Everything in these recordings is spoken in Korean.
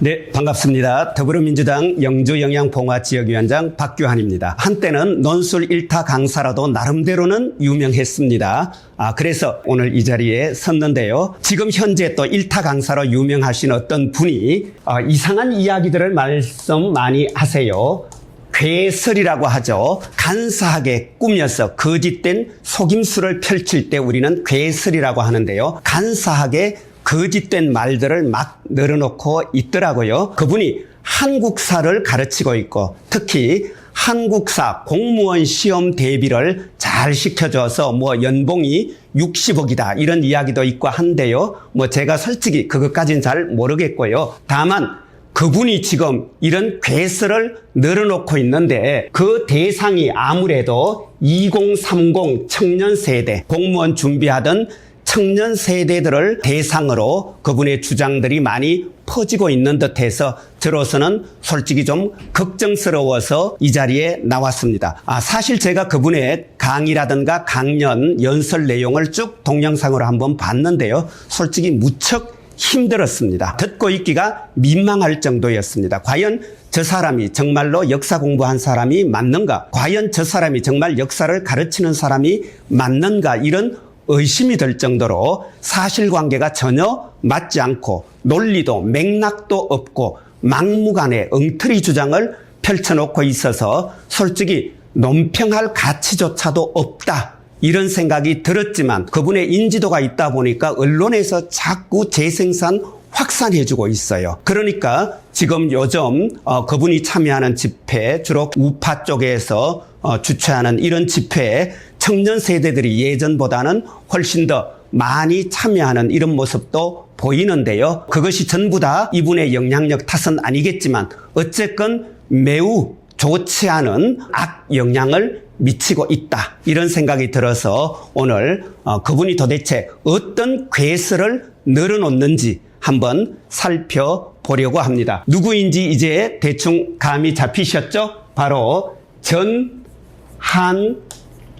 네, 반갑습니다. 더불어민주당 영주영양봉화지역위원장 박규환입니다. 한때는 논술 1타 강사라도 나름대로는 유명했습니다. 그래서 오늘 이 자리에 섰는데요. 지금 현재 또 1타 강사로 유명하신 어떤 분이 이상한 이야기들을 말씀 많이 하세요. 괴설이라고 하죠. 간사하게 꾸며서 거짓된 속임수를 펼칠 때 우리는 괴설이라고 하는데요. 간사하게 거짓된 말들을 막 늘어놓고 있더라고요. 그분이 한국사를 가르치고 있고 특히 한국사 공무원 시험 대비를 잘 시켜줘서 연봉이 60억이다 이런 이야기도 있고 한데요. 제가 솔직히 그것까지는 잘 모르겠고요. 다만 그분이 지금 이런 괴설을 늘어놓고 있는데 그 대상이 아무래도 2030 청년 세대 공무원 준비하던 청년 세대들을 대상으로 그분의 주장들이 많이 퍼지고 있는 듯해서 저로서는 솔직히 좀 걱정스러워서 이 자리에 나왔습니다. 사실 제가 그분의 강의라든가 강연, 연설 내용을 쭉 동영상으로 한번 봤는데요. 솔직히 무척 힘들었습니다. 듣고 있기가 민망할 정도였습니다. 과연 저 사람이 정말로 역사 공부한 사람이 맞는가? 과연 저 사람이 정말 역사를 가르치는 사람이 맞는가? 이런 의심이 들 정도로 사실관계가 전혀 맞지 않고 논리도 맥락도 없고 막무가내 엉터리 주장을 펼쳐놓고 있어서 솔직히 논평할 가치조차도 없다. 이런 생각이 들었지만 그분의 인지도가 있다 보니까 언론에서 자꾸 재생산 확산해주고 있어요. 그러니까 지금 요즘 그분이 참여하는 집회, 주로 우파 쪽에서 주최하는 이런 집회에 청년 세대들이 예전보다는 훨씬 더 많이 참여하는 이런 모습도 보이는데요. 그것이 전부 다 이분의 영향력 탓은 아니겠지만 어쨌건 매우 좋지 않은 악영향을 미치고 있다. 이런 생각이 들어서 오늘 그분이 도대체 어떤 괴설을 늘어놓는지 한번 살펴보려고 합니다. 누구인지 이제 대충 감이 잡히셨죠? 바로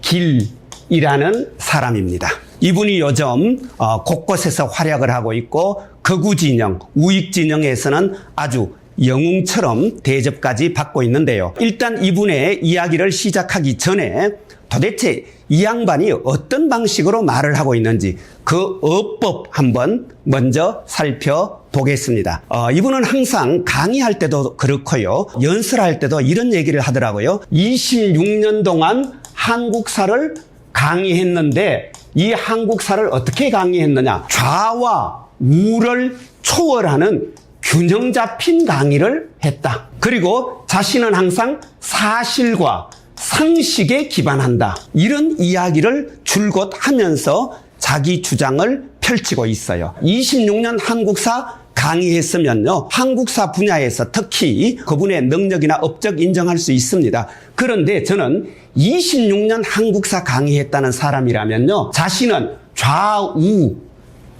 전한길이라는 사람입니다. 이분이 요즘 곳곳에서 활약을 하고 있고 극우진영, 우익진영에서는 아주 영웅처럼 대접까지 받고 있는데요. 일단 이분의 이야기를 시작하기 전에 도대체 이 양반이 어떤 방식으로 말을 하고 있는지 그 어법 한번 먼저 살펴보겠습니다. 이분은 항상 강의할 때도 그렇고요. 연설할 때도 이런 얘기를 하더라고요. 26년 동안 한국사를 강의했는데 이 한국사를 어떻게 강의했느냐. 좌와 우를 초월하는 균형 잡힌 강의를 했다. 그리고 자신은 항상 사실과 상식에 기반한다. 이런 이야기를 줄곧 하면서 자기 주장을 펼치고 있어요. 26년 한국사 강의했으면요. 한국사 분야에서 특히 그분의 능력이나 업적 인정할 수 있습니다. 그런데 저는 26년 한국사 강의했다는 사람이라면요. 자신은 좌우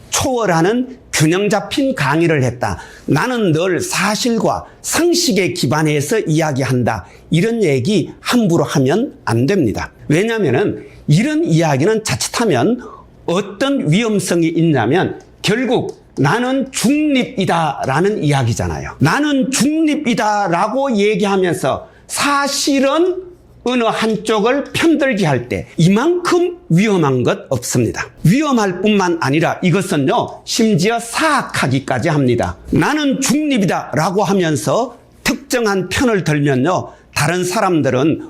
초월하는 균형 잡힌 강의를 했다. 나는 늘 사실과 상식에 기반해서 이야기한다. 이런 얘기 함부로 하면 안 됩니다. 왜냐하면 이런 이야기는 자칫하면 어떤 위험성이 있냐면 결국 나는 중립이다라는 이야기잖아요. 나는 중립이다라고 얘기하면서 사실은 어느 한쪽을 편들게 할 때 이만큼 위험한 것 없습니다. 위험할 뿐만 아니라 이것은요 심지어 사악하기까지 합니다. 나는 중립이다 라고 하면서 특정한 편을 들면요 다른 사람들은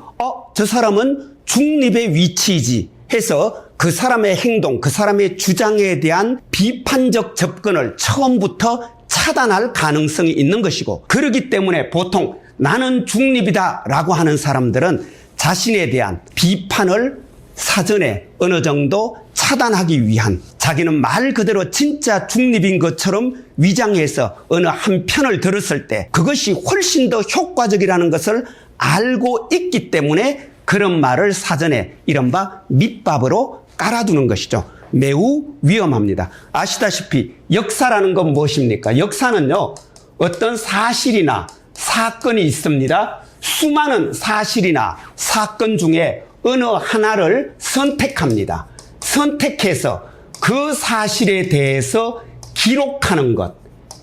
저 사람은 중립의 위치이지 해서 그 사람의 행동, 그 사람의 주장에 대한 비판적 접근을 처음부터 차단할 가능성이 있는 것이고 그렇기 때문에 보통 나는 중립이다 라고 하는 사람들은 자신에 대한 비판을 사전에 어느 정도 차단하기 위한 자기는 말 그대로 진짜 중립인 것처럼 위장해서 어느 한 편을 들었을 때 그것이 훨씬 더 효과적이라는 것을 알고 있기 때문에 그런 말을 사전에 이른바 밑밥으로 깔아두는 것이죠. 매우 위험합니다. 아시다시피 역사라는 건 무엇입니까? 역사는요 어떤 사실이나 사건이 있습니다. 수많은 사실이나 사건 중에 어느 하나를 선택합니다. 선택해서 그 사실에 대해서 기록하는 것.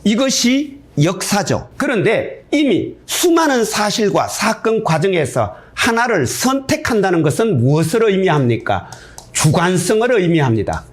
이것이 역사죠. 그런데 이미 수많은 사실과 사건 과정에서 하나를 선택한다는 것은 무엇을 의미합니까? 주관성을 의미합니다.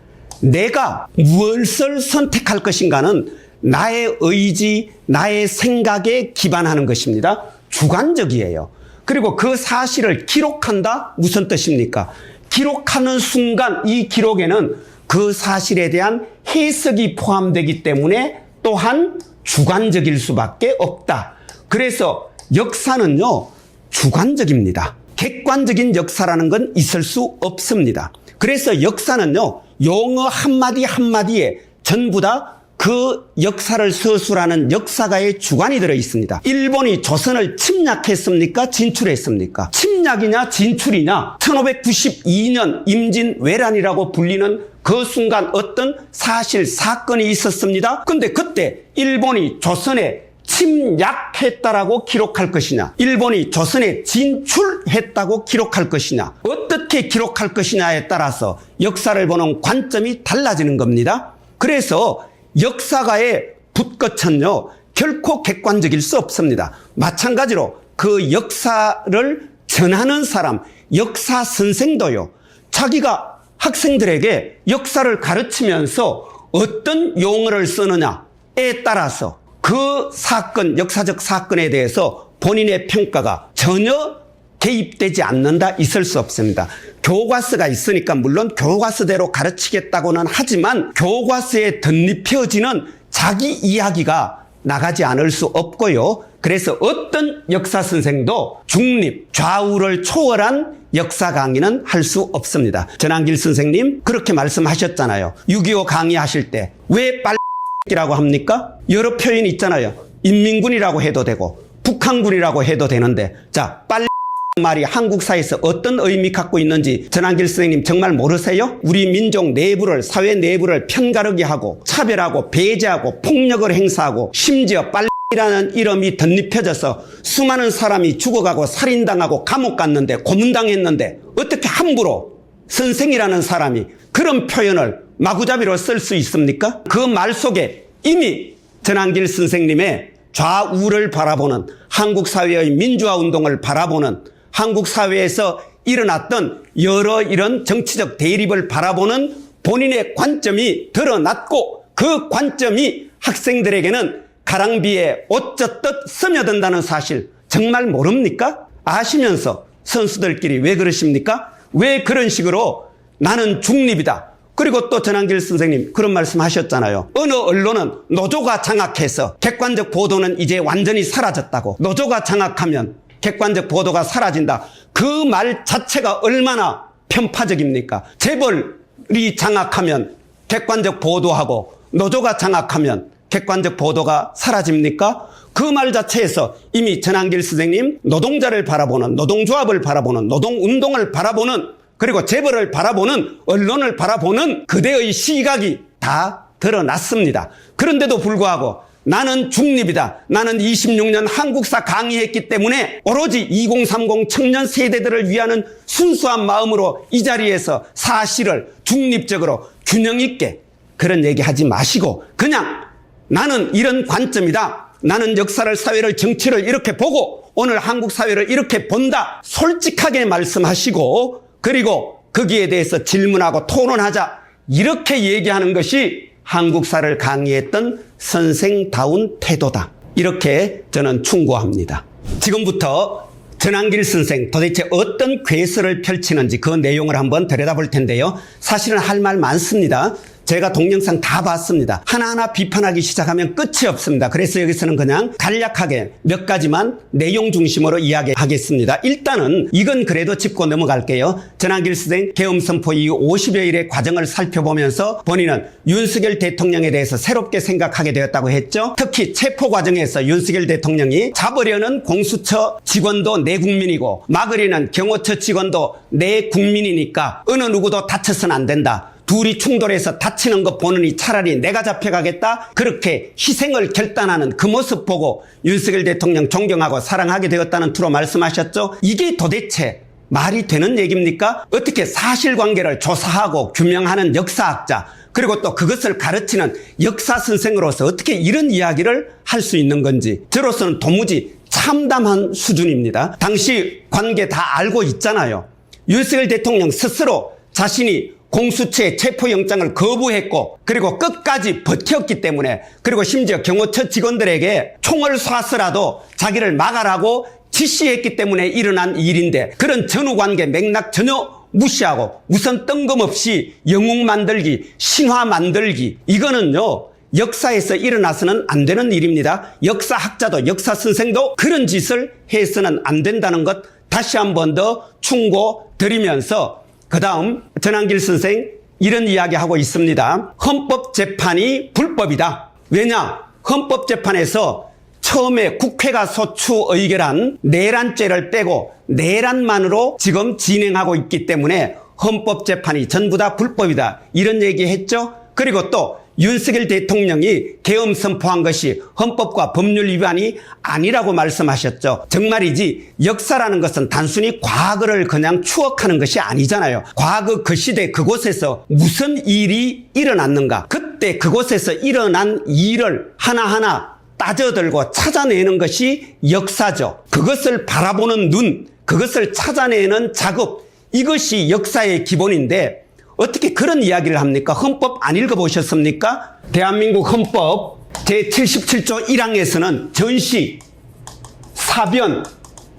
내가 무엇을 선택할 것인가는 나의 의지, 나의 생각에 기반하는 것입니다. 주관적이에요. 그리고 그 사실을 기록한다? 무슨 뜻입니까? 기록하는 순간 이 기록에는 그 사실에 대한 해석이 포함되기 때문에 또한 주관적일 수밖에 없다. 그래서 역사는요, 주관적입니다. 객관적인 역사라는 건 있을 수 없습니다. 그래서 역사는요, 용어 한마디 한마디에 전부 다 그 역사를 서술하는 역사가의 주관이 들어 있습니다. 일본이 조선을 침략했습니까? 진출했습니까? 침략이냐 진출이냐? 1592년 임진왜란이라고 불리는 그 순간 어떤 사실 사건이 있었습니다. 근데 그때 일본이 조선에 침략했다라고 기록할 것이냐, 일본이 조선에 진출했다고 기록할 것이냐, 어떻게 기록할 것이냐에 따라서 역사를 보는 관점이 달라지는 겁니다. 그래서 역사가의 붓끝은요, 결코 객관적일 수 없습니다. 마찬가지로 그 역사를 전하는 사람, 역사 선생도요, 자기가 학생들에게 역사를 가르치면서 어떤 용어를 쓰느냐에 따라서 그 사건, 역사적 사건에 대해서 본인의 평가가 전혀 개입되지 않는다, 있을 수 없습니다. 교과서가 있으니까 물론 교과서대로 가르치겠다고는 하지만 교과서에 덧입혀지는 자기 이야기가 나가지 않을 수 없고요. 그래서 어떤 역사 선생도 중립, 좌우를 초월한 역사 강의는 할 수 없습니다. 전한길 선생님 그렇게 말씀하셨잖아요. 6.25 강의하실 때 왜 빨라고 합니까? 여러 표현이 있잖아요. 인민군이라고 해도 되고 북한군이라고 해도 되는데, 자, 말이 한국사에서 어떤 의미 갖고 있는지 전한길 선생님 정말 모르세요? 우리 민족 내부를, 사회 내부를 편가르게 하고 차별하고 배제하고 폭력을 행사하고 심지어 빨이라는 이름이 덧입혀져서 수많은 사람이 죽어가고 살인당하고 감옥 갔는데, 고문당했는데 어떻게 함부로 선생이라는 사람이 그런 표현을 마구잡이로 쓸 수 있습니까? 그 말 속에 이미 전한길 선생님의 좌우를 바라보는, 한국 사회의 민주화 운동을 바라보는, 한국 사회에서 일어났던 여러 이런 정치적 대립을 바라보는 본인의 관점이 드러났고, 그 관점이 학생들에게는 가랑비에 옷 젖듯 스며든다는 사실 정말 모릅니까? 아시면서 선수들끼리 왜 그러십니까? 왜 그런 식으로 나는 중립이다. 그리고 또 전한길 선생님 그런 말씀 하셨잖아요. 어느 언론은 노조가 장악해서 객관적 보도는 이제 완전히 사라졌다고. 노조가 장악하면 객관적 보도가 사라진다. 그 말 자체가 얼마나 편파적입니까? 재벌이 장악하면 객관적 보도하고 노조가 장악하면 객관적 보도가 사라집니까? 그 말 자체에서 이미 전한길 선생님 노동자를 바라보는, 노동조합을 바라보는, 노동운동을 바라보는, 그리고 재벌을 바라보는, 언론을 바라보는 그대의 시각이 다 드러났습니다. 그런데도 불구하고 나는 중립이다. 나는 26년 한국사 강의했기 때문에 오로지 2030 청년 세대들을 위하는 순수한 마음으로 이 자리에서 사실을 중립적으로 균형 있게 그런 얘기하지 마시고, 그냥 나는 이런 관점이다. 나는 역사를, 사회를, 정치를 이렇게 보고 오늘 한국 사회를 이렇게 본다. 솔직하게 말씀하시고, 그리고 거기에 대해서 질문하고 토론하자. 이렇게 얘기하는 것이 한국사를 강의했던 선생다운 태도다. 이렇게 저는 충고합니다. 지금부터 전한길 선생 도대체 어떤 괴설을 펼치는지 그 내용을 한번 들여다볼 텐데요. 사실은 할 말 많습니다. 제가 동영상 다 봤습니다. 하나하나 비판하기 시작하면 끝이 없습니다. 그래서 여기서는 그냥 간략하게 몇 가지만 내용 중심으로 이야기하겠습니다. 일단은 이건 그래도 짚고 넘어갈게요. 전한길 선생 계엄 선포 이후 50여일의 과정을 살펴보면서 본인은 윤석열 대통령에 대해서 새롭게 생각하게 되었다고 했죠. 특히 체포 과정에서 윤석열 대통령이 잡으려는 공수처 직원도 내 국민이고 막으려는 경호처 직원도 내 국민이니까 어느 누구도 다쳐서는 안 된다. 둘이 충돌해서 다치는 것 보느니 차라리 내가 잡혀가겠다. 그렇게 희생을 결단하는 그 모습 보고 윤석열 대통령 존경하고 사랑하게 되었다는 투로 말씀하셨죠. 이게 도대체 말이 되는 얘기입니까? 어떻게 사실관계를 조사하고 규명하는 역사학자, 그리고 또 그것을 가르치는 역사 선생으로서 어떻게 이런 이야기를 할 수 있는 건지 저로서는 도무지 참담한 수준입니다. 당시 관계 다 알고 있잖아요. 윤석열 대통령 스스로 자신이 공수처의 체포영장을 거부했고 그리고 끝까지 버텼기 때문에 그리고 심지어 경호처 직원들에게 총을 쏴서라도 자기를 막아라고 지시했기 때문에 일어난 일인데 그런 전후관계 맥락 전혀 무시하고 우선 뜬금없이 영웅 만들기, 신화 만들기 이거는요 역사에서 일어나서는 안 되는 일입니다. 역사학자도 역사 선생도 그런 짓을 해서는 안 된다는 것 다시 한 번 더 충고드리면서 그 다음 전한길 선생 이런 이야기하고 있습니다. 헌법재판이 불법이다. 왜냐? 헌법재판에서 처음에 국회가 소추 의결한 내란죄를 빼고 내란만으로 지금 진행하고 있기 때문에 헌법재판이 전부 다 불법이다. 이런 얘기했죠. 그리고 또 윤석열 대통령이 계엄 선포한 것이 헌법과 법률 위반이 아니라고 말씀하셨죠. 정말이지 역사라는 것은 단순히 과거를 그냥 추억하는 것이 아니잖아요. 과거 그 시대 그곳에서 무슨 일이 일어났는가. 그때 그곳에서 일어난 일을 하나하나 따져들고 찾아내는 것이 역사죠. 그것을 바라보는 눈, 그것을 찾아내는 작업, 이것이 역사의 기본인데 어떻게 그런 이야기를 합니까? 헌법 안 읽어보셨습니까? 대한민국 헌법 제77조 1항에서는 전시, 사변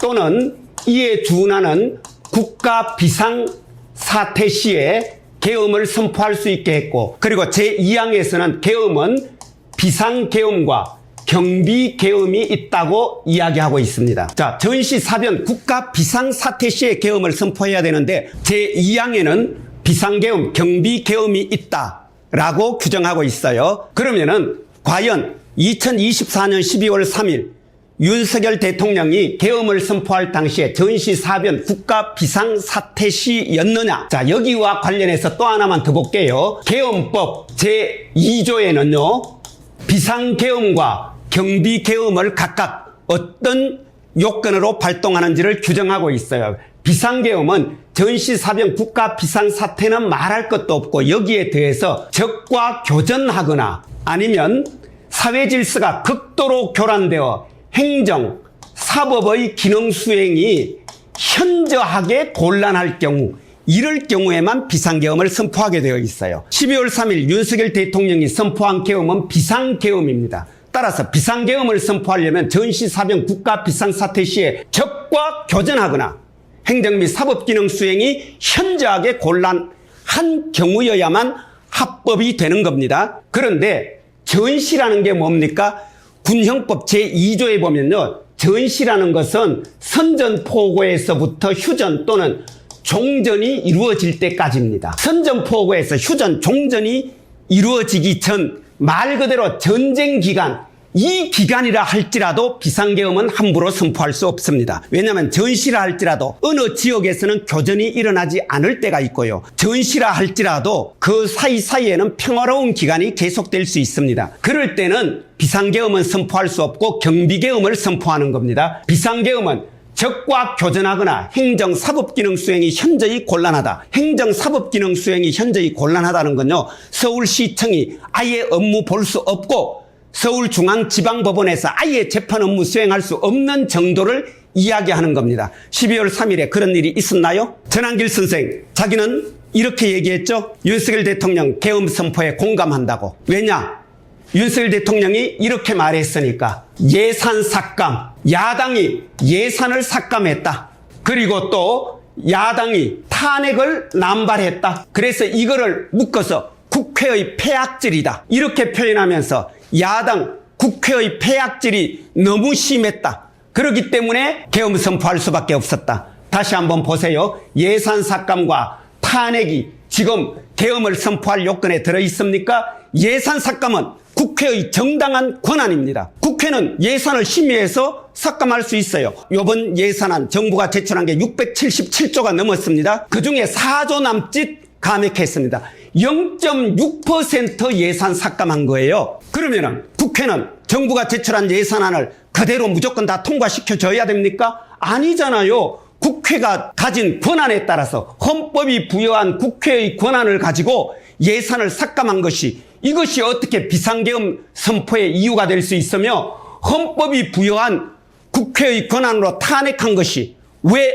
또는 이에 준하는 국가 비상사태 시에 계엄을 선포할 수 있게 했고 그리고 제2항에서는 계엄은 비상계엄과 경비계엄이 있다고 이야기하고 있습니다. 자, 전시, 사변, 국가 비상사태 시에 계엄을 선포해야 되는데 제2항에는 비상계엄, 경비계엄이 있다라고 규정하고 있어요. 그러면은 과연 2024년 12월 3일 윤석열 대통령이 계엄을 선포할 당시에 전시, 사변, 국가 비상사태 시였느냐? 자, 여기와 관련해서 또 하나만 더 볼게요. 계엄법 제2조에는요. 비상계엄과 경비계엄을 각각 어떤 요건으로 발동하는지를 규정하고 있어요. 비상계엄은 전시, 사변, 국가 비상사태는 말할 것도 없고 여기에 대해서 적과 교전하거나 아니면 사회질서가 극도로 교란되어 행정, 사법의 기능 수행이 현저하게 곤란할 경우 이럴 경우에만 비상계엄을 선포하게 되어 있어요. 12월 3일 윤석열 대통령이 선포한 계엄은 비상계엄입니다. 따라서 비상계엄을 선포하려면 전시, 사변, 국가 비상사태 시에 적과 교전하거나 행정 및 사법기능 수행이 현저하게 곤란한 경우여야만 합법이 되는 겁니다. 그런데 전시라는 게 뭡니까? 군형법 제2조에 보면요. 전시라는 것은 선전포고에서부터 휴전 또는 종전이 이루어질 때까지입니다. 선전포고에서 휴전, 종전이 이루어지기 전 말 그대로 전쟁 기간, 이 기간이라 할지라도 비상계엄은 함부로 선포할 수 없습니다. 왜냐하면 전시라 할지라도 어느 지역에서는 교전이 일어나지 않을 때가 있고요. 전시라 할지라도 그 사이사이에는 평화로운 기간이 계속될 수 있습니다. 그럴 때는 비상계엄은 선포할 수 없고 경비계엄을 선포하는 겁니다. 비상계엄은 적과 교전하거나 행정, 사법기능 수행이 현저히 곤란하다. 행정, 사법기능 수행이 현저히 곤란하다는 건요. 서울시청이 아예 업무 볼 수 없고 서울중앙지방법원에서 아예 재판 업무 수행할 수 없는 정도를 이야기하는 겁니다. 12월 3일에 그런 일이 있었나요? 전한길 선생, 자기는 이렇게 얘기했죠. 윤석열 대통령 계엄 선포에 공감한다고. 왜냐? 윤석열 대통령이 이렇게 말했으니까. 예산 삭감, 야당이 예산을 삭감했다. 그리고 또 야당이 탄핵을 남발했다. 그래서 이거를 묶어서 국회의 폐악질이다. 이렇게 표현하면서 야당 국회의 폐악질이 너무 심했다. 그렇기 때문에 계엄 선포할 수밖에 없었다. 다시 한번 보세요. 예산 삭감과 탄핵이 지금 계엄을 선포할 요건에 들어있습니까? 예산 삭감은 국회의 정당한 권한입니다. 국회는 예산을 심의해서 삭감할 수 있어요. 이번 예산안 정부가 제출한 게 677조가 넘었습니다. 그중에 4조 남짓 감액했습니다. 0.6% 예산 삭감한 거예요. 그러면은 국회는 정부가 제출한 예산안을 그대로 무조건 다 통과시켜줘야 됩니까? 아니잖아요. 국회가 가진 권한에 따라서 헌법이 부여한 국회의 권한을 가지고 예산을 삭감한 것이 이것이 어떻게 비상계엄 선포의 이유가 될 수 있으며 헌법이 부여한 국회의 권한으로 탄핵한 것이 왜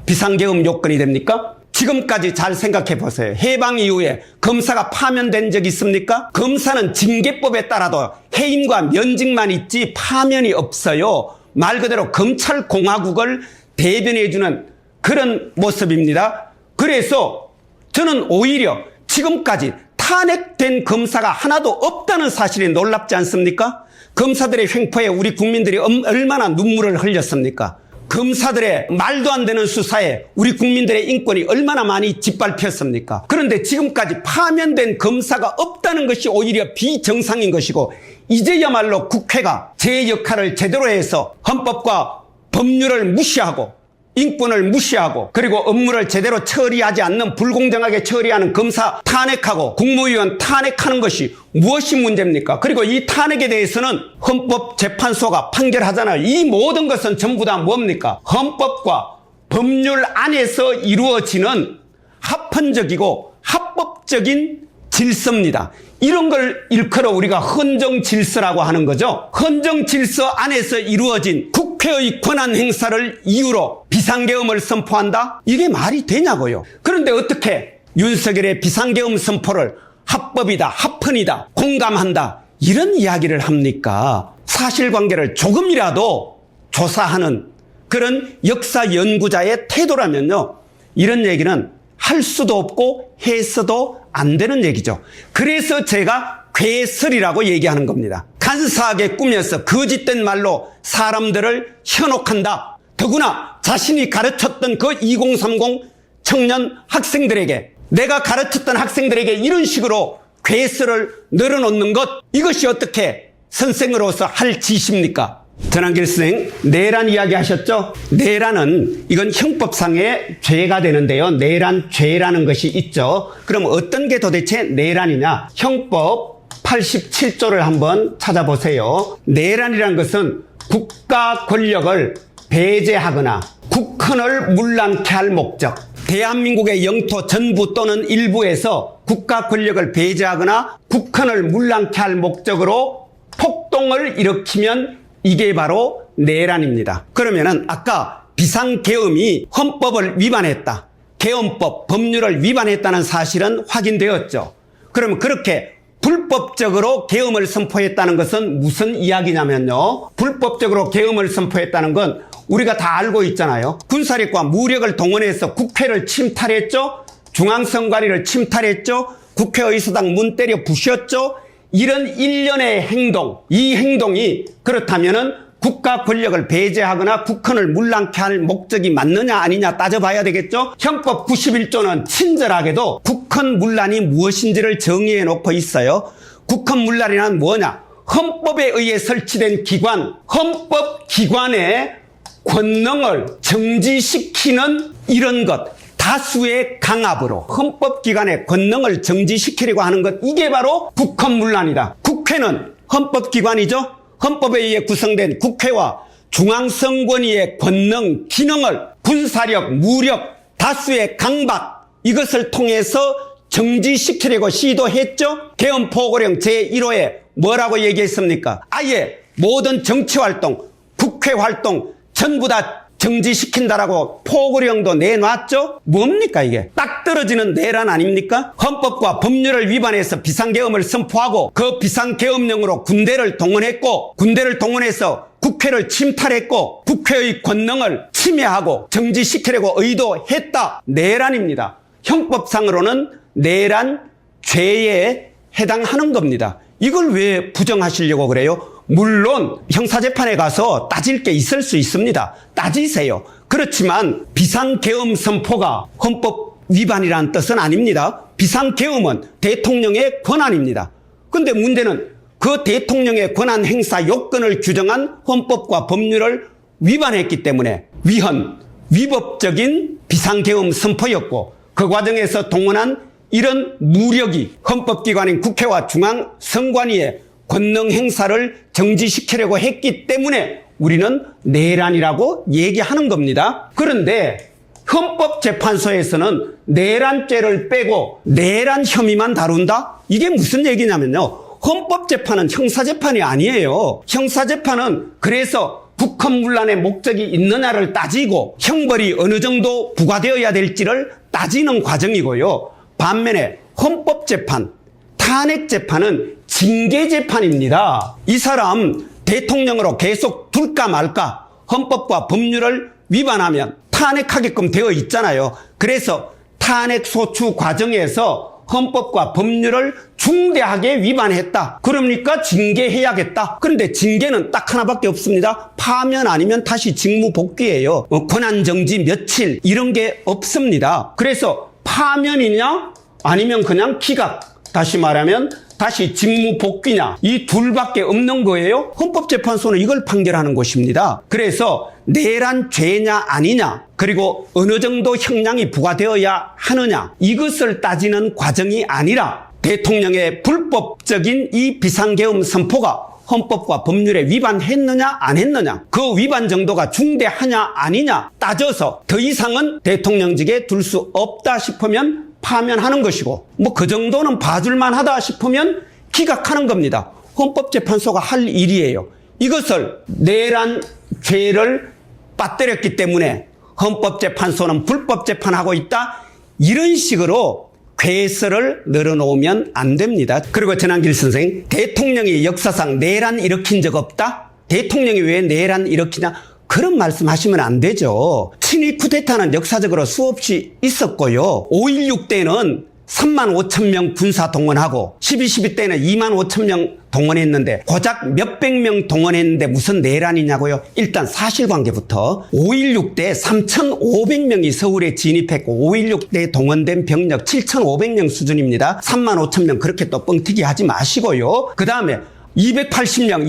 비상계엄 요건이 됩니까? 지금까지 잘 생각해 보세요. 해방 이후에 검사가 파면된 적이 있습니까? 검사는 징계법에 따라도 해임과 면직만 있지 파면이 없어요. 말 그대로 검찰공화국을 대변해주는 그런 모습입니다. 그래서 저는 오히려 지금까지 탄핵된 검사가 하나도 없다는 사실이 놀랍지 않습니까? 검사들의 횡포에 우리 국민들이 얼마나 눈물을 흘렸습니까? 검사들의 말도 안 되는 수사에 우리 국민들의 인권이 얼마나 많이 짓밟혔습니까? 그런데 지금까지 파면된 검사가 없다는 것이 오히려 비정상인 것이고 이제야말로 국회가 제 역할을 제대로 해서 헌법과 법률을 무시하고 인권을 무시하고 그리고 업무를 제대로 처리하지 않는 불공정하게 처리하는 검사 탄핵하고 국무위원 탄핵하는 것이 무엇이 문제입니까? 그리고 이 탄핵에 대해서는 헌법재판소가 판결하잖아요. 이 모든 것은 전부 다 뭡니까? 헌법과 법률 안에서 이루어지는 합헌적이고 합법적인 질서입니다. 이런 걸 일컬어 우리가 헌정질서라고 하는 거죠. 헌정질서 안에서 이루어진 국회의 권한 행사를 이유로 비상계엄을 선포한다? 이게 말이 되냐고요. 그런데 어떻게 윤석열의 비상계엄 선포를 합법이다, 합헌이다, 공감한다 이런 이야기를 합니까? 사실관계를 조금이라도 조사하는 그런 역사 연구자의 태도라면요. 이런 얘기는 할 수도 없고 해서도 안 되는 얘기죠. 그래서 제가 괴설이라고 얘기하는 겁니다. 간사하게 꾸며서 거짓된 말로 사람들을 현혹한다. 더구나 자신이 가르쳤던 그 2030 청년 학생들에게 내가 가르쳤던 학생들에게 이런 식으로 괴설을 늘어놓는 것 이것이 어떻게 선생으로서 할 짓입니까? 전한길 선생 내란 이야기 하셨죠? 내란은 이건 형법상의 죄가 되는데요. 내란죄라는 것이 있죠. 그럼 어떤 게 도대체 내란이냐? 형법 87조를 한번 찾아보세요. 내란이라는 것은 국가 권력을 배제하거나 국헌을 문란케 할 목적, 대한민국의 영토 전부 또는 일부에서 국가 권력을 배제하거나 국헌을 문란케 할 목적으로 폭동을 일으키면 이게 바로 내란입니다. 그러면은 아까 비상계엄이 헌법을 위반했다. 계엄법, 법률을 위반했다는 사실은 확인되었죠. 그러면 그렇게 불법적으로 계엄을 선포했다는 것은 무슨 이야기냐면요. 불법적으로 계엄을 선포했다는 건 우리가 다 알고 있잖아요. 군사력과 무력을 동원해서 국회를 침탈했죠. 중앙선관위를 침탈했죠. 국회의사당 문 때려 부셨죠. 이런 일련의 행동, 이 행동이 그렇다면은 국가 권력을 배제하거나 국헌을 문란케 할 목적이 맞느냐 아니냐 따져봐야 되겠죠. 형법 91조는 친절하게도 국헌 문란이 무엇인지를 정의해 놓고 있어요. 국헌 문란이란 뭐냐? 헌법에 의해 설치된 기관, 헌법기관의 권능을 정지시키는 이런 것, 다수의 강압으로 헌법기관의 권능을 정지시키려고 하는 것, 이게 바로 국헌문란이다. 국회는 헌법기관이죠. 헌법에 의해 구성된 국회와 중앙선관위의 권능, 기능을 군사력, 무력, 다수의 강박 이것을 통해서 정지시키려고 시도했죠. 계엄포고령 제1호에 뭐라고 얘기했습니까? 아예 모든 정치활동, 국회활동 전부 다 정지시킨다라고 포고령도 내놨죠? 뭡니까 이게? 딱 떨어지는 내란 아닙니까? 헌법과 법률을 위반해서 비상계엄을 선포하고 그 비상계엄령으로 군대를 동원했고 군대를 동원해서 국회를 침탈했고 국회의 권능을 침해하고 정지시키려고 의도했다. 내란입니다. 형법상으로는 내란죄에 해당하는 겁니다. 이걸 왜 부정하시려고 그래요? 물론 형사재판에 가서 따질 게 있을 수 있습니다. 따지세요. 그렇지만 비상계엄 선포가 헌법 위반이라는 뜻은 아닙니다. 비상계엄은 대통령의 권한입니다. 그런데 문제는 그 대통령의 권한 행사 요건을 규정한 헌법과 법률을 위반했기 때문에 위헌, 위법적인 비상계엄 선포였고 그 과정에서 동원한 이런 무력이 헌법기관인 국회와 중앙선관위의 권능 행사를 정지시키려고 했기 때문에 우리는 내란이라고 얘기하는 겁니다. 그런데 헌법재판소에서는 내란죄를 빼고 내란 혐의만 다룬다? 이게 무슨 얘기냐면요. 헌법재판은 형사재판이 아니에요. 형사재판은 그래서 국헌문란의 목적이 있느냐를 따지고 형벌이 어느 정도 부과되어야 될지를 따지는 과정이고요. 반면에 헌법재판, 탄핵재판은 징계재판입니다. 이 사람 대통령으로 계속 둘까 말까 헌법과 법률을 위반하면 탄핵하게끔 되어 있잖아요. 그래서 탄핵 소추 과정에서 헌법과 법률을 중대하게 위반했다. 그러니까 징계해야겠다. 그런데 징계는 딱 하나밖에 없습니다. 파면 아니면 다시 직무 복귀예요. 권한정지 며칠 이런 게 없습니다. 그래서 파면이냐 아니면 그냥 기각, 다시 말하면 다시 직무 복귀냐, 이 둘밖에 없는 거예요. 헌법재판소는 이걸 판결하는 것입니다. 그래서 내란 죄냐 아니냐, 그리고 어느 정도 형량이 부과되어야 하느냐, 이것을 따지는 과정이 아니라 대통령의 불법적인 이 비상계엄 선포가 헌법과 법률에 위반했느냐 안 했느냐, 그 위반 정도가 중대하냐 아니냐 따져서 더 이상은 대통령직에 둘 수 없다 싶으면 파면하는 것이고, 뭐 그 정도는 봐줄만 하다 싶으면 기각하는 겁니다. 헌법재판소가 할 일이에요. 이것을 내란 죄를 빠뜨렸기 때문에 헌법재판소는 불법재판하고 있다, 이런 식으로 괴설을 늘어놓으면 안 됩니다. 그리고 전한길 선생, 대통령이 역사상 내란 일으킨 적 없다? 대통령이 왜 내란 일으키냐? 그런 말씀 하시면 안 되죠. 친위 쿠데타는 역사적으로 수없이 있었고요. 5.16 때는 3만 5천 명 군사 동원하고 12.12 때는 2만 5천 명 동원했는데 고작 몇백 명 동원했는데 무슨 내란이냐고요. 일단 사실관계부터 5.16 때 3,500명이 서울에 진입했고 5.16 때 동원된 병력 7,500명 수준입니다. 3만 5천 명 그렇게 또 뻥튀기 하지 마시고요. 그 다음에 280명,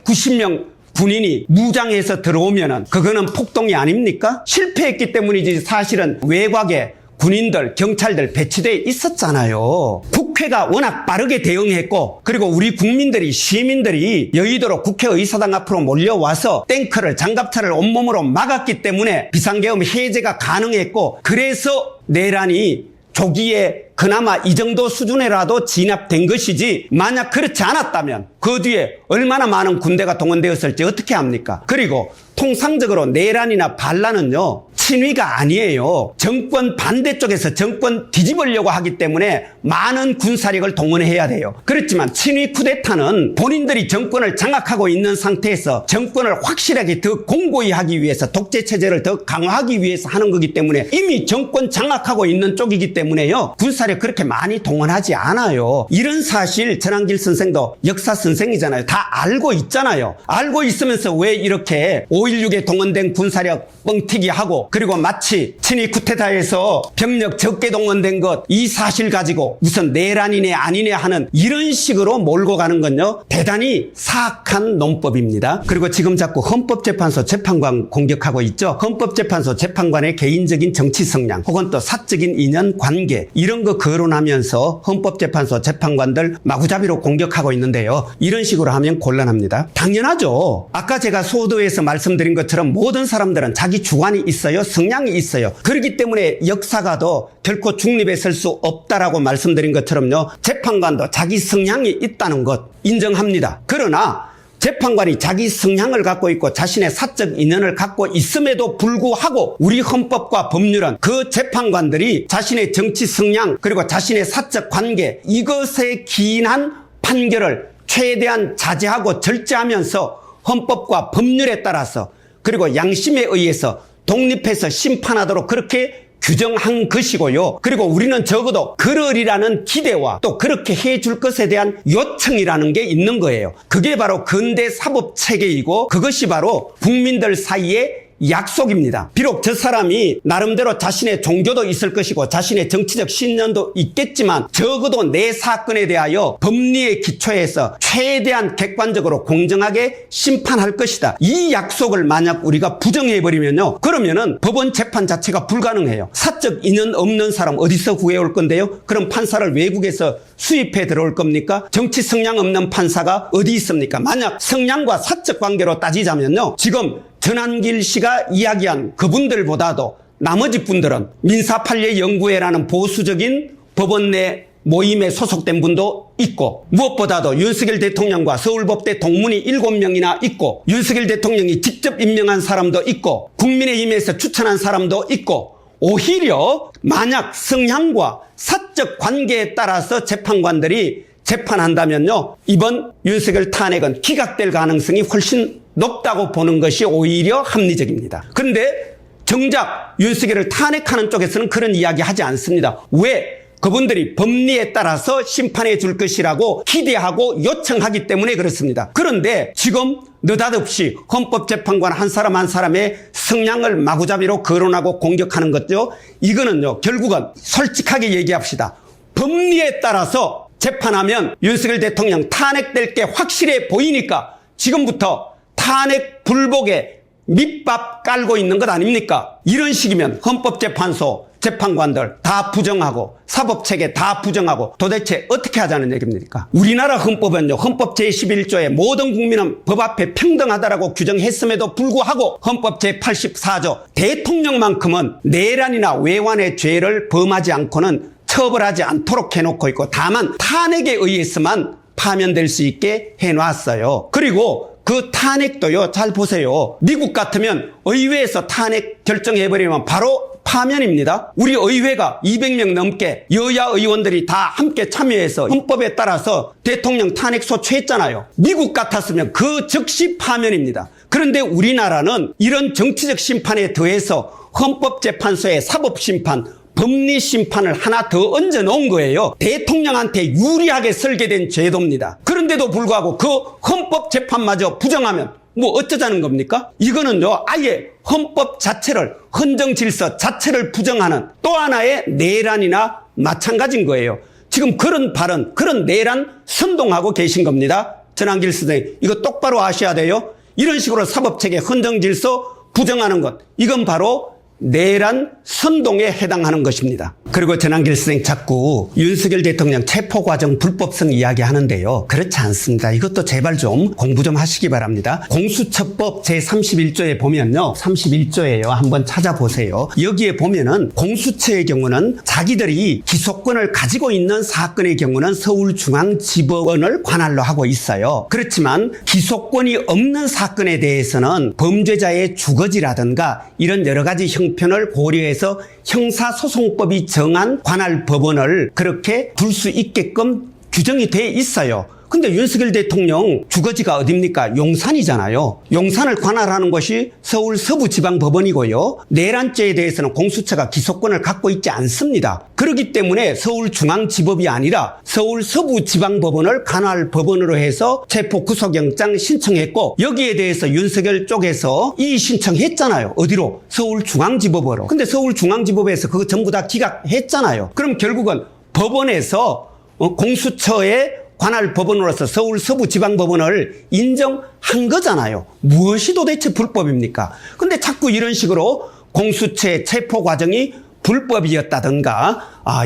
290명 군인이 무장해서 들어오면은 그거는 폭동이 아닙니까? 실패했기 때문이지 사실은 외곽에 군인들, 경찰들 배치되어 있었잖아요. 국회가 워낙 빠르게 대응했고, 그리고 우리 국민들이, 시민들이 여의도로 국회의사당 앞으로 몰려와서 탱크를, 장갑차를 온몸으로 막았기 때문에 비상계엄 해제가 가능했고, 그래서 내란이 조기에 그나마 이 정도 수준에라도 진압된 것이지, 만약 그렇지 않았다면 그 뒤에 얼마나 많은 군대가 동원되었을지 어떻게 합니까? 그리고 통상적으로 내란이나 반란은요, 친위가 아니에요. 정권 반대쪽에서 정권 뒤집으려고 하기 때문에 많은 군사력을 동원해야 돼요. 그렇지만 친위 쿠데타는 본인들이 정권을 장악하고 있는 상태에서 정권을 확실하게 더 공고히 하기 위해서, 독재체제를 더 강화하기 위해서 하는 거기 때문에 이미 정권 장악하고 있는 쪽이기 때문에요, 군사력 그렇게 많이 동원하지 않아요. 이런 사실 전한길 선생도 역사 선생이잖아요. 다 알고 있잖아요. 알고 있으면서 왜 이렇게 5.16에 동원된 군사력 뻥튀기하고, 그리고 마치 친위 쿠데타에서 병력 적게 동원된 것, 이 사실 가지고 무슨 내란이네 아니네 하는 이런 식으로 몰고 가는 건요, 대단히 사악한 논법입니다. 그리고 지금 자꾸 헌법재판소 재판관 공격하고 있죠. 헌법재판소 재판관의 개인적인 정치 성향 혹은 또 사적인 인연 관계, 이런 거 거론하면서 헌법재판소 재판관들 마구잡이로 공격하고 있는데요, 이런 식으로 하면 곤란합니다. 당연하죠. 아까 제가 소도에서 말씀드린 것처럼 모든 사람들은 자기 주관이 있어요. 성향이 있어요. 그렇기 때문에 역사가도 결코 중립에 설 수 없다라고 말씀드린 것처럼요, 재판관도 자기 성향이 있다는 것 인정합니다. 그러나 재판관이 자기 성향을 갖고 있고 자신의 사적 인연을 갖고 있음에도 불구하고 우리 헌법과 법률은 그 재판관들이 자신의 정치 성향 그리고 자신의 사적 관계, 이것에 기인한 판결을 최대한 자제하고 절제하면서 헌법과 법률에 따라서 그리고 양심에 의해서 독립해서 심판하도록 그렇게 규정한 것이고요. 그리고 우리는 적어도 그러리라는 기대와 또 그렇게 해줄 것에 대한 요청이라는 게 있는 거예요. 그게 바로 근대 사법체계이고 그것이 바로 국민들 사이에 약속입니다. 비록 저 사람이 나름대로 자신의 종교도 있을 것이고 자신의 정치적 신념도 있겠지만 적어도 내 사건에 대하여 법리의 기초에서 최대한 객관적으로 공정하게 심판할 것이다. 이 약속을 만약 우리가 부정해버리면요, 그러면은 법원 재판 자체가 불가능해요. 사적 인연 없는 사람 어디서 구해올 건데요? 그럼 판사를 외국에서 수입해 들어올 겁니까? 정치 성향 없는 판사가 어디 있습니까? 만약 성향과 사적 관계로 따지자면요, 지금 전한길 씨가 이야기한 그분들보다도 나머지 분들은 민사판례연구회라는 보수적인 법원 내 모임에 소속된 분도 있고, 무엇보다도 윤석열 대통령과 서울법대 동문이 7명이나 있고, 윤석열 대통령이 직접 임명한 사람도 있고, 국민의힘에서 추천한 사람도 있고, 오히려 만약 성향과 사적 관계에 따라서 재판관들이 재판한다면요, 이번 윤석열 탄핵은 기각될 가능성이 훨씬 높다고 보는 것이 오히려 합리적입니다. 그런데 정작 윤석열을 탄핵하는 쪽에서는 그런 이야기 하지 않습니다. 왜? 그분들이 법리에 따라서 심판해 줄 것이라고 기대하고 요청하기 때문에 그렇습니다. 그런데 지금 느닷없이 헌법재판관 한 사람 한 사람의 성향을 마구잡이로 거론하고 공격하는 것죠. 이거는요, 결국은 솔직하게 얘기합시다. 법리에 따라서 재판하면 윤석열 대통령 탄핵될 게 확실해 보이니까 지금부터 탄핵 불복에 밑밥 깔고 있는 것 아닙니까? 이런 식이면 헌법재판소 재판관들 다 부정하고 사법체계 다 부정하고 도대체 어떻게 하자는 얘기입니까? 우리나라 헌법은요, 헌법 제11조에 모든 국민은 법 앞에 평등하다라고 규정했음에도 불구하고 헌법 제84조 대통령만큼은 내란이나 외환의 죄를 범하지 않고는 처벌하지 않도록 해놓고 있고, 다만 탄핵에 의해서만 파면될 수 있게 해놨어요. 그리고 그 탄핵도요, 잘 보세요. 미국 같으면 의회에서 탄핵 결정해버리면 바로 파면입니다. 우리 의회가 200명 넘게 여야 의원들이 다 함께 참여해서 헌법에 따라서 대통령 탄핵 소추했잖아요. 미국 같았으면 그 즉시 파면입니다. 그런데 우리나라는 이런 정치적 심판에 더해서 헌법재판소의 사법심판, 법리심판을 하나 더 얹어 놓은 거예요. 대통령한테 유리하게 설계된 제도입니다. 그런데도 불구하고 그 헌법재판마저 부정하면 뭐 어쩌자는 겁니까? 이거는요, 아예 헌법 자체를, 헌정질서 자체를 부정하는 또 하나의 내란이나 마찬가지인 거예요. 지금 그런 발언, 그런 내란 선동하고 계신 겁니다. 전한길 선생님, 이거 똑바로 아셔야 돼요. 이런 식으로 사법체계 헌정질서 부정하는 것, 이건 바로 내란 선동에 해당하는 것입니다. 그리고 전한길 선생 자꾸 윤석열 대통령 체포과정 불법성 이야기하는데요. 그렇지 않습니다. 이것도 제발 좀 공부 좀 하시기 바랍니다. 공수처법 제31조에 보면요, 31조예요. 한번 찾아보세요. 여기에 보면은 공수처의 경우는 자기들이 기소권을 가지고 있는 사건의 경우는 서울중앙지법원을 관할로 하고 있어요. 그렇지만 기소권이 없는 사건에 대해서는 범죄자의 주거지라든가 이런 여러 가지 형편을 고려해서 형사소송법이 정한 관할 법원을 그렇게 둘 수 있게끔 규정이 돼 있어요. 근데 윤석열 대통령 주거지가 어딥니까? 용산이잖아요. 용산을 관할하는 것이 서울 서부지방법원이고요. 내란죄에 대해서는 공수처가 기소권을 갖고 있지 않습니다. 그렇기 때문에 서울중앙지법이 아니라 서울 서부지방법원을 관할 법원으로 해서 체포 구속영장 신청했고, 여기에 대해서 윤석열 쪽에서 이의 신청했잖아요. 어디로? 서울중앙지법으로. 근데 서울중앙지법에서 그거 전부 다 기각했잖아요. 그럼 결국은 법원에서 공수처의 관할 법원으로서 서울 서부지방법원을 인정한 거잖아요. 무엇이 도대체 불법입니까? 근데 자꾸 이런 식으로 공수처의 체포 과정이 불법이었다든가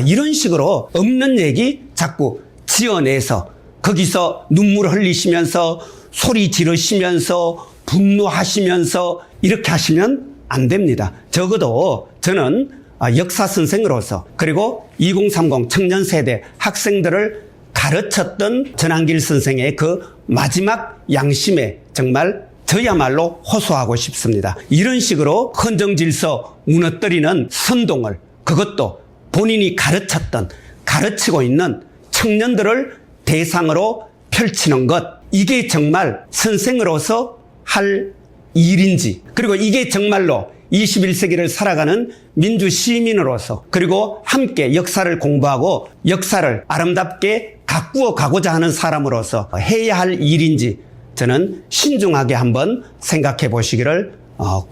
이런 식으로 없는 얘기 자꾸 지어내서 거기서 눈물 흘리시면서 소리 지르시면서 분노하시면서 이렇게 하시면 안 됩니다. 적어도 저는 역사 선생으로서, 그리고 2030 청년 세대 학생들을 가르쳤던 전한길 선생의 그 마지막 양심에 정말 저야말로 호소하고 싶습니다. 이런 식으로 헌정질서 무너뜨리는 선동을, 그것도 본인이 가르치고 있는 청년들을 대상으로 펼치는 것, 이게 정말 선생으로서 할 일인지, 그리고 이게 정말로 21세기를 살아가는 민주시민으로서, 그리고 함께 역사를 공부하고 역사를 아름답게 가꾸어 가고자 하는 사람으로서 해야 할 일인지 저는 신중하게 한번 생각해 보시기를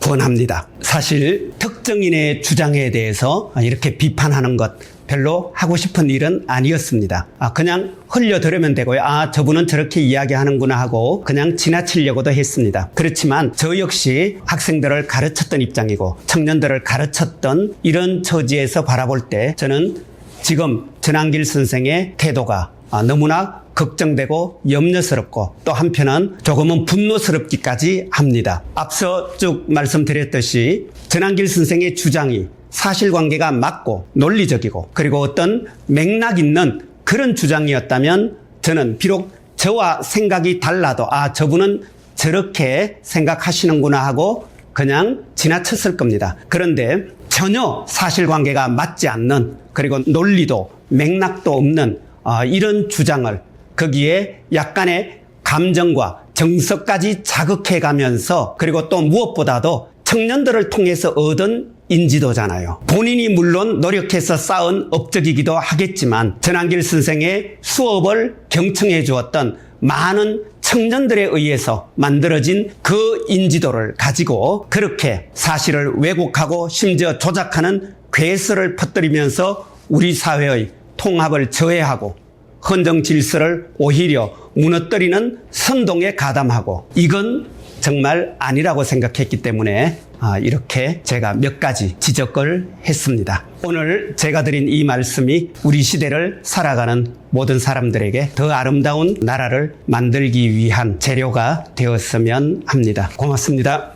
권합니다. 사실 특정인의 주장에 대해서 이렇게 비판하는 것 별로 하고 싶은 일은 아니었습니다. 그냥 흘려들으면 되고요. 저분은 저렇게 이야기하는구나 하고 그냥 지나치려고도 했습니다. 그렇지만 저 역시 학생들을 가르쳤던 입장이고 청년들을 가르쳤던 이런 처지에서 바라볼 때 저는 지금 전한길 선생의 태도가 너무나 걱정되고 염려스럽고 또 한편은 조금은 분노스럽기까지 합니다. 앞서 쭉 말씀드렸듯이 전한길 선생의 주장이 사실관계가 맞고 논리적이고 그리고 어떤 맥락 있는 그런 주장이었다면 저는 비록 저와 생각이 달라도 저분은 저렇게 생각하시는구나 하고 그냥 지나쳤을 겁니다. 그런데 전혀 사실관계가 맞지 않는 그리고 논리도 맥락도 없는 이런 주장을 거기에 약간의 감정과 정서까지 자극해가면서 그리고 또 무엇보다도 청년들을 통해서 얻은 인지도잖아요. 본인이 물론 노력해서 쌓은 업적이기도 하겠지만 전한길 선생의 수업을 경청해 주었던 많은 청년들에 의해서 만들어진 그 인지도를 가지고 그렇게 사실을 왜곡하고 심지어 조작하는 괴설을 퍼뜨리면서 우리 사회의 통합을 저해하고 헌정 질서를 오히려 무너뜨리는 선동에 가담하고 이건 정말 아니라고 생각했기 때문에 이렇게 제가 몇 가지 지적을 했습니다. 오늘 제가 드린 이 말씀이 우리 시대를 살아가는 모든 사람들에게 더 아름다운 나라를 만들기 위한 재료가 되었으면 합니다. 고맙습니다.